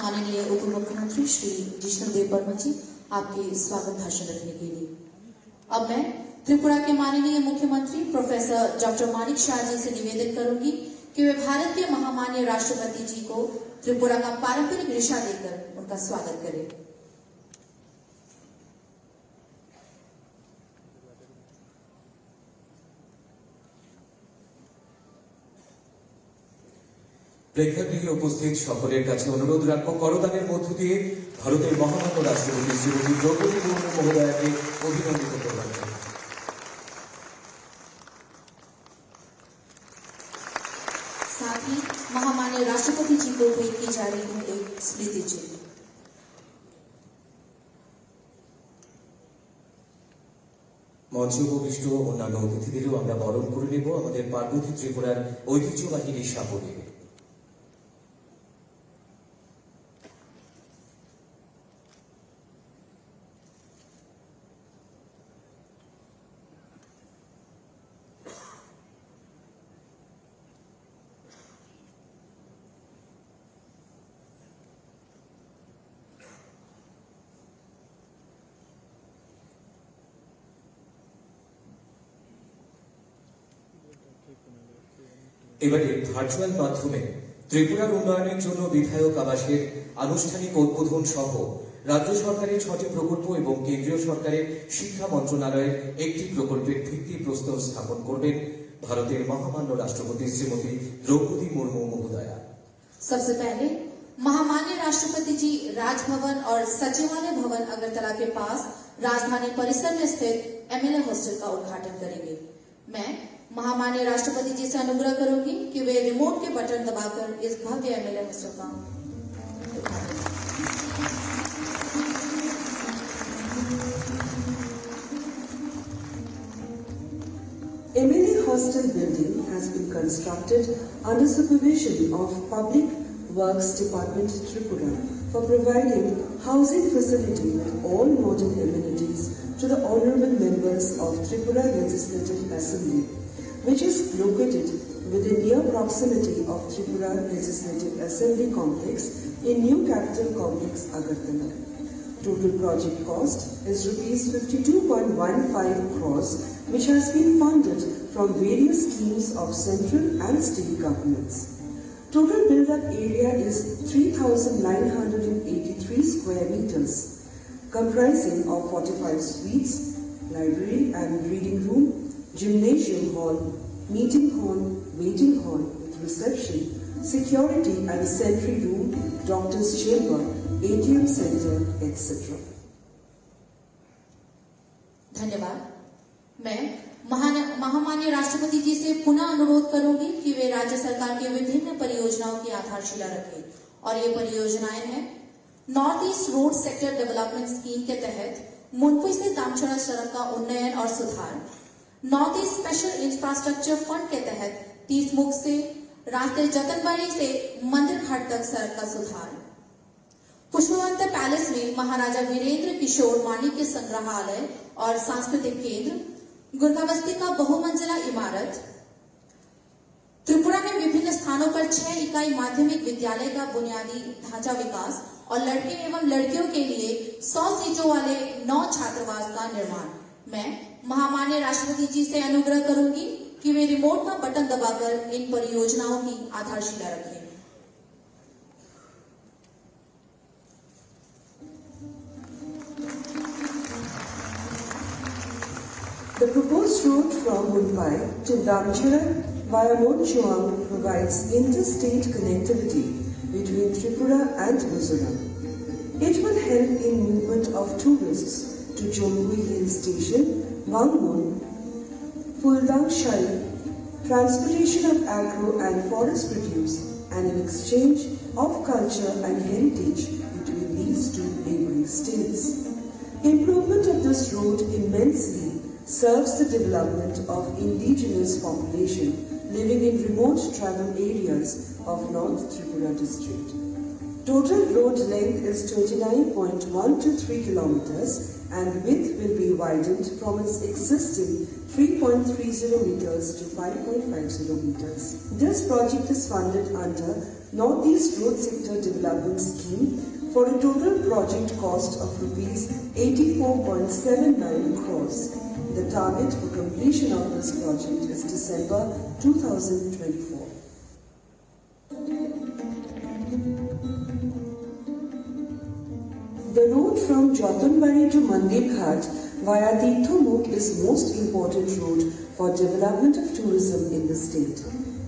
माननीय उप मुख्यमंत्री श्री जिष्णुदेव वर्मा जी आपके स्वागत भाषण रखने के लिए। अब मैं त्रिपुरा के माननीय मुख्यमंत्री प्रोफेसर डॉक्टर मानिक शाह जी से निवेदन करूंगी कि वे भारत के महामान्य राष्ट्रपति जी को त्रिपुरा का पारंपरिक रिशा देकर उनका स्वागत करें। প্রেক্ষাগৃহে উপস্থিত সকলের কাছে অনুরোধ রাখবো করদানের মধ্য দিয়ে ভারতের মহামান্য রাষ্ট্রপতি শ্রীমতী দ্রৌপদী মুর্মু মহোদয়াকে অভিনন্দিত করবেন। साथ ही महामान्य राष्ट्रपति जी को भेंट की जा रही है एक स्मृति चिन्ह। মঞ্চে উপবিষ্ট অন্যান্য অতিথিদেরও আমরা বরণ করে নেব আমাদের পার্বতী ত্রিপুরার ঐতিহ্যবাহী রিশা পরে। এবারে ভার্চুয়াল মাধ্যমে ত্রিপুরার উন্নয়নের জন্য বিধায়ক আবাসের আনুষ্ঠানিক উদ্বোধন সহ রাজ্য সরকারের 6টি প্রকল্প এবং কেন্দ্রীয় সরকারের শিক্ষা মন্ত্রণালয়ের একটি প্রকল্পের ভিত্তিপ্রস্তর স্থাপন করবেন ভারতের মহামান্য রাষ্ট্রপতি শ্রীমতী দ্রৌপদী মুর্মু মহোদয়া। सबसे पहले महामान्य राष्ट्रपति जी राजभवन और सचिवालय भवन अगरतला के पास राजधानी परिसर में स्थित एमएलए हॉस्टल का उद्घाटन करेंगे। मैं महामान्य राष्ट्रपति जी से अनुग्रह करूंगी कि वे रिमोट के बटन दबाकर इस भव्य एमएलए हॉस्टल का उद्घाटन। MLA Hostel building has been constructed under supervision of Public Works Department Tripura for providing housing facility with all modern amenities to the honorable members of Tripura Legislative Assembly, which is located within near proximity of Tripura Legislative Assembly complex in New Capital Complex, Agartala. Total project cost is rupees 52.15 crores, which has been funded from various schemes of central and state governments. Total built-up area is 3,983 square meters, comprising of 45 suites, library and reading room, gymnasium hall, meeting hall, waiting hall with reception, security and sentry room, doctor's chamber, ATM center, etc. धन्यवाद। मैं महामान्य राष्ट्रपति जी से पुनः अनुरोध करूंगी कि वे राज्य सरकार की विभिन्न परियोजनाओं की आधारशिला रखें और ये परियोजनाएं हैं north east road sector development scheme के तहत मुनपुई से दामचड़ा सड़क का उन्नयन और सुधार, north east special infrastructure fund के तहत तीर्थमुख से रास्ते जतनबाड़ी से मंदिर घाट तक सड़क का सुधार, पुष्पवंत पैलेस में महाराजा वीरेंद्र किशोर मानिक के संग्रहालय और सांस्कृतिक केंद्र, गुरकाबस्ती का बहुमंजिला इमारत, त्रिपुरा में विभिन्न स्थानों पर 6 इकाई माध्यमिक विद्यालय का बुनियादी ढांचा विकास और लड़के एवं लड़कियों के लिए 100 सीटों वाले 9 छात्रावास का निर्माण। मैं महामान्य राष्ट्रपति जी से अनुग्रह करूंगी कि वे रिमोट का बटन दबाकर इन परियोजनाओं की आधारशिला रखें। The proposed route from Mumbai to Damchara via Monchuang provides interstate connectivity between Tripura and Mizoram. It will help in movement of tourists to Jomgui Hill Station, Wangmun, Fuldang Shai, transportation of agro and forest produce, and an exchange of culture and heritage between these two neighboring states. Improvement of this road immensely serves the development of indigenous population living in remote tribal areas of North Tripura district. Total road length is 29.123 kilometers and width will be widened from its existing 3.30 meters to 5.50 meters. This project is funded under Northeast Road Sector Development Scheme for a total project cost of rupees 84.79 crores. The target for completion of this project is December 2024. The road from Jotunbari to Mandir Ghat via Tirthumukh is most important road for development of tourism in the state,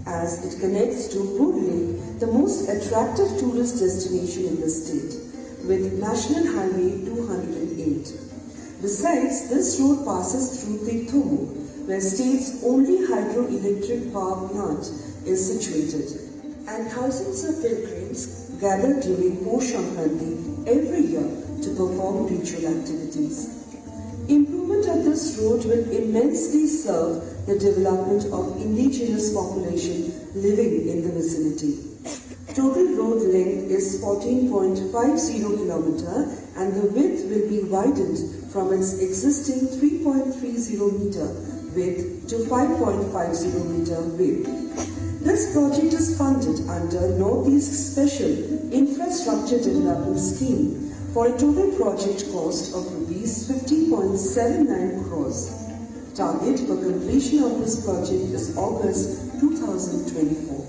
as it connects to Hood Lake, the most attractive tourist destination in the state, with National Highway 208. Besides, this road passes through Tirthumukh, where state's only hydroelectric power plant is situated, and thousands of pilgrims gather during Posh Sankranti every year to perform ritual activities. Improvement of this road will immensely serve the development of indigenous population living in the vicinity. Total road length is 14.50 km and the width will be widened from its existing 3.30 meter width to 5.50 meter width. This project is funded under Northeast Special Infrastructure Development Scheme for a total project cost of rupees 50.79 crores. Target for completion of this project is August 2024.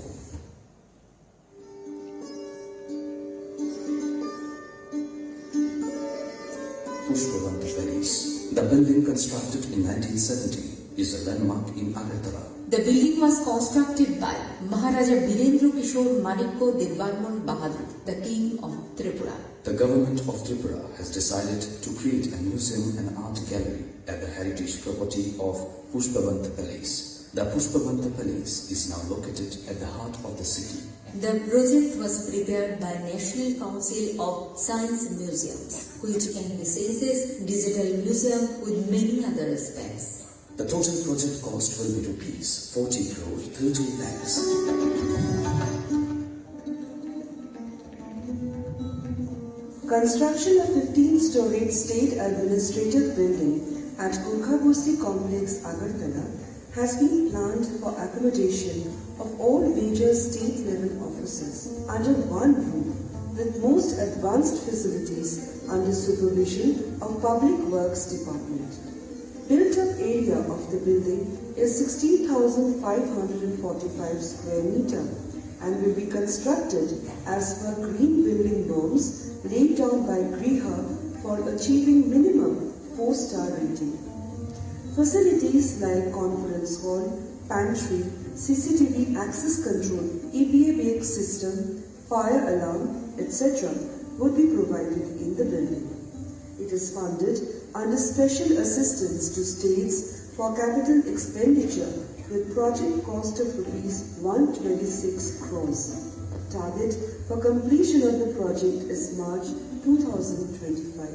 Pushpavant Palace. The building constructed in 1970 is a landmark in Agartala. The building was constructed by Maharaja Birendra Kishore Manikko Dirbarman Bahadur, the King of Tripura. The government of Tripura has decided to create a museum and art gallery at the heritage property of Pushpavant Palace. The Pushpavant Palace is now located at the heart of the city. The project was prepared by National Council of Science Museums, which envisages digital museum with many other aspects. The total project cost will be rupees 40 crore 30 lakhs. Construction of 15-storied state administrative building at Gurkhabursi Complex, Agartala has been planned for accommodation of all major state-level offices under one roof with most advanced facilities under supervision of Public Works Department. Built-up area of the building is 16,545 square meter and will be constructed as per green building norms laid down by GRIHA for achieving minimum 4-star rating. Facilities like conference hall, pantry, CCTV access control, EPA-based system, fire alarm, etc. would be provided in the building. It is funded under special assistance to states for capital expenditure with project cost of rupees 126 crores. Target for completion of the project is March 2025.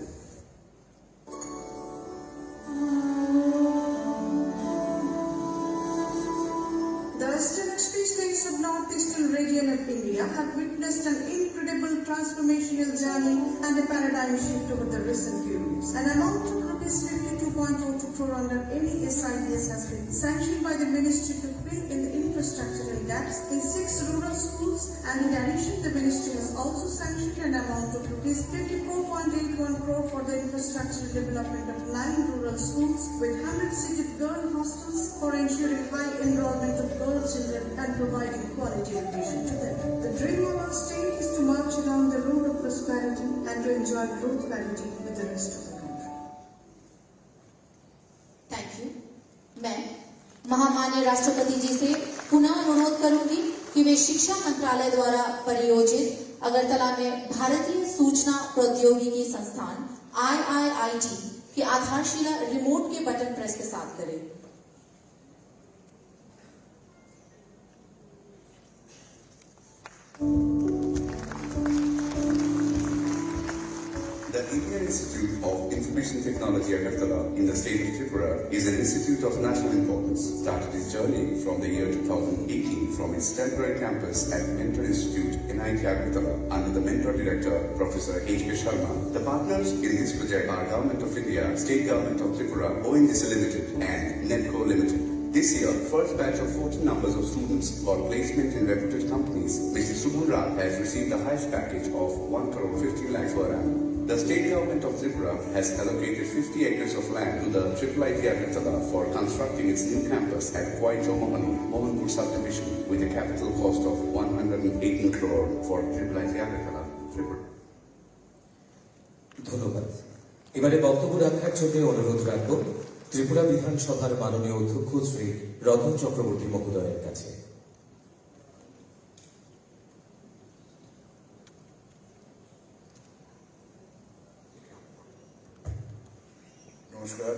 The Western HP states of Northeastern region of India have witnessed an incredible transformational journey and a paradigm shift over the recent few years. An amount of rupees 52.02 crore under any SIDS has been sanctioned by the Ministry to fill in the infrastructural gaps in 6 rural schools, and in addition the Ministry has also sanctioned an amount of rupees 54.81 crore for the infrastructural development of 9 rural schools with 100-seated girl hostels for ensuring high enrollment of girl children and providing quality education to them. The dream of our state is to march along the road of prosperity and to enjoy growth parity with the rest of the country. Thank you. मैं महामान्य राष्ट्रपति जी से पुनः अनुरोध करूंगी कि वे शिक्षा मंत्रालय द्वारा परियोजित अगरतला में भारतीय सूचना प्रौद्योगिकी संस्थान IIIT की आधारशिला रिमोट के बटन प्रेस के साथ करें। The Indian Institute of Information Technology Agartala in the state of Tripura is an institute of national importance. Started its journey from the year 2018 from its temporary campus at Mentor Institute in NIT Agartala under the Mentor Director Professor H.K. Sharma. The partners in this project are Government of India, State Government of Tripura, ONGC Limited and NETCO Limited. This year, first batch of 14 numbers of students got placement in reputed companies. Mr. Subul Ram has received the highest package of 1 crore 50 lakhs per annum. The state government of Tripura has allocated 50 acres of land to the IIIT Agartala for constructing its new campus at Kwaito Mohanpur subdivision with a capital cost of 118 crore for IIIT Agartala, Tripura. ধন্যবাদ। এবারে বক্তব্য রাখার জন্য অনুরোধ রাখব ত্রিপুরা বিধানসভার মাননীয় অধ্যক্ষ শ্রী রতন চক্রবর্তী মহোদয়ের কাছে। Namaskar.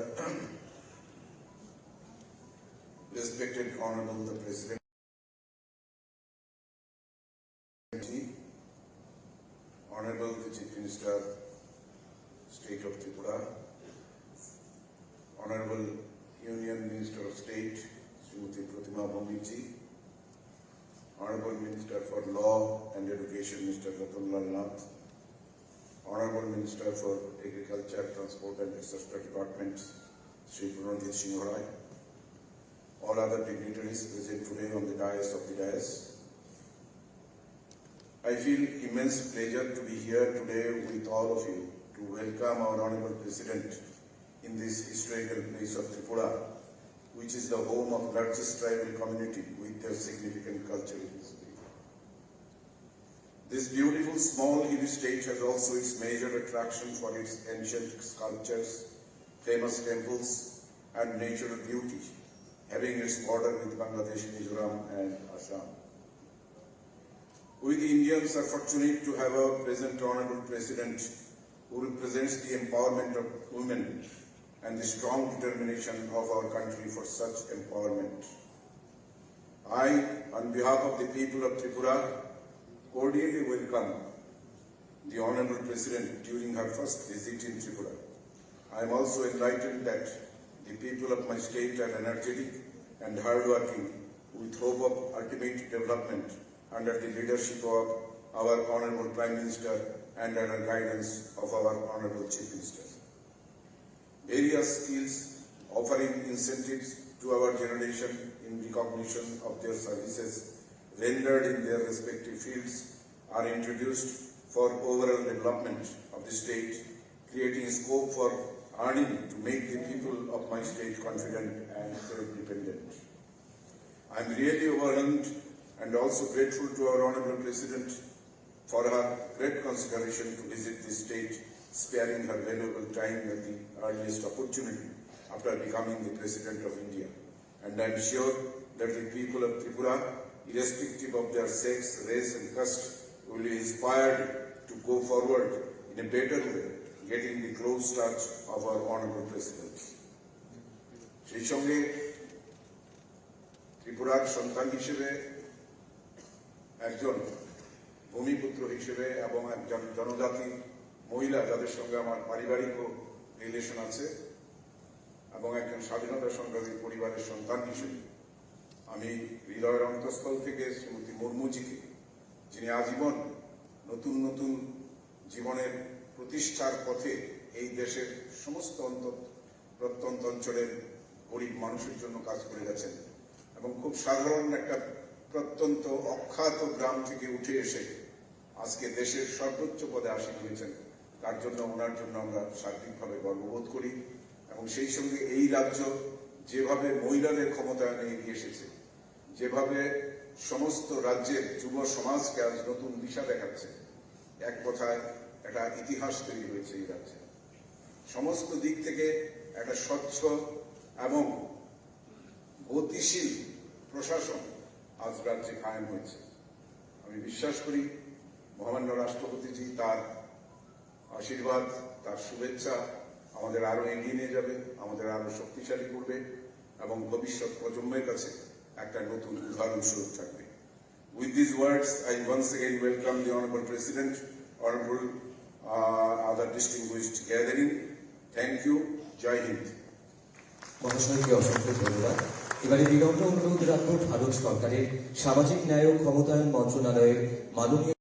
Respected Honorable the President, Honorable the Chief Minister, State of Tripura, Honorable Union Minister of State, Srimati Pratima Bhaumikji, Honorable Minister for Law and Education, Mr. Ratan Lal Nath, Honorable Minister for Agriculture, Transport and Infrastructure Department, Sri Pranajit Singh Rai, all other dignitaries present today on the dais of the dais. I feel immense pleasure to be here today with all of you to welcome our Honorable President in this historical place of Tripura, which is the home of largest tribal community with their significant cultural history. This beautiful small hilly state has also its major attraction for its ancient sculptures, famous temples and natural beauty, having its border with Bangladesh, Mizoram and Assam. We the Indians are fortunate to have our present Honorable President who represents the empowerment of women and the strong determination of our country for such empowerment. I, on behalf of the people of Tripura, cordially welcome the Honorable President during her first visit in Tripura. I am also enlightened that the people of my state are energetic and hardworking with hope of ultimate development under the leadership of our Honorable Prime Minister and under guidance of our Honorable Chief Minister. Various skills offering incentives to our generation in recognition of their services rendered in their respective fields are introduced for overall development of the state, creating scope for earning to make the people of my state confident and self-dependent. I am really overwhelmed and also grateful to our Honorable President for her great consideration to visit this state, sparing her valuable time at the earliest opportunity after becoming the President of India. And I am sure that the people of Tripura, irrespective of their sex, race and caste, will be inspired to go forward in a better way, getting the close touch of our Honorable President. সেই সঙ্গে ত্রিপুরার সন্তান হিসেবে একজন ভূমিপুত্র হিসেবে এবং একজন জনজাতি মহিলা যাদের সঙ্গে আমার পারিবারিক রিলেশন আছে এবং একজন স্বাধীনতা সংগ্রামী পরিবারের সন্তান হিসেবে আমি হৃদয়ের অন্তঃস্থল থেকে শ্রীমতী মুর্মুজিকে, যিনি আজীবন নতুন নতুন জীবনের প্রতিষ্ঠার পথে এই দেশের সমস্ত প্রত্যন্ত অঞ্চলের গরিব মানুষের জন্য কাজ করে গেছেন এবং খুব সাধারণ একটা প্রত্যন্ত অখ্যাত গ্রাম থেকে উঠে এসে আজকে দেশের সর্বোচ্চ পদে আসীন হয়েছেন, তার জন্য ওনার জন্য আমরা সার্বিকভাবে গর্ববোধ করি। এবং সেই সঙ্গে এই রাজ্য যেভাবে মহিলাদের ক্ষমতায়নে এগিয়ে এসেছে, যেভাবে সমস্ত রাজ্যের যুব সমাজকে আজ নতুন দিশা দেখাচ্ছে, এক কথায় একটা ইতিহাস তৈরি হয়েছে এই রাজ্যে। সমস্ত দিক থেকে একটা স্বচ্ছ এবং গতিশীল প্রশাসন আজ রাজ্যে কায়েম হয়েছে। আমি বিশ্বাস করি মহামান্য রাষ্ট্রপতিজি তার আশীর্বাদ, তার শুভেচ্ছা আমাদের আরো এগিয়ে নিয়ে যাবে, আমাদের আরো শক্তিশালী করবে এবং ভবিষ্যৎ প্রজন্মের কাছে একটা নতুন উদাহরণস্বরূপ থাকবে। With these words, I once again welcome the Honorable President, Honorable other distinguished gathering. Thank you. Jai Hind. মহাশয়কে অসংখ্য ধন্যবাদ। এবারে বিনম্র অনুরোধ রাখব ভারত সরকারের সামাজিক ন্যায় ও ক্ষমতায়ন মন্ত্রণালয়ের মাননীয়